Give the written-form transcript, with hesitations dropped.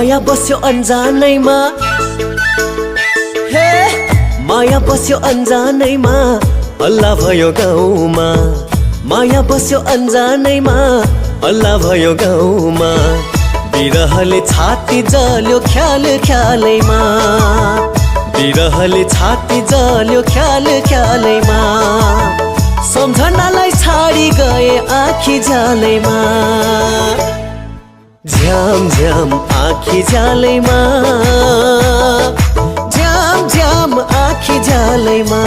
माया बस्यो अन्जानैमा, हे माया बस्यो अन्जानैमा, हल्ला भयो गाउँमा। माया बस्यो अन्जानैमा, हल्ला भयो गाउँमा। बिरहले छाती जल्यो ख्याल ख्यालैमा, बिरहले छाती जल्यो ख्याल ख्यालैमा। सम्झनालाई छाडी गए आँखी झ्यालैमा, झ्याम झ्याम आँखी झ्यालैमा, झ्याम झ्याम आँखी झ्यालैमा।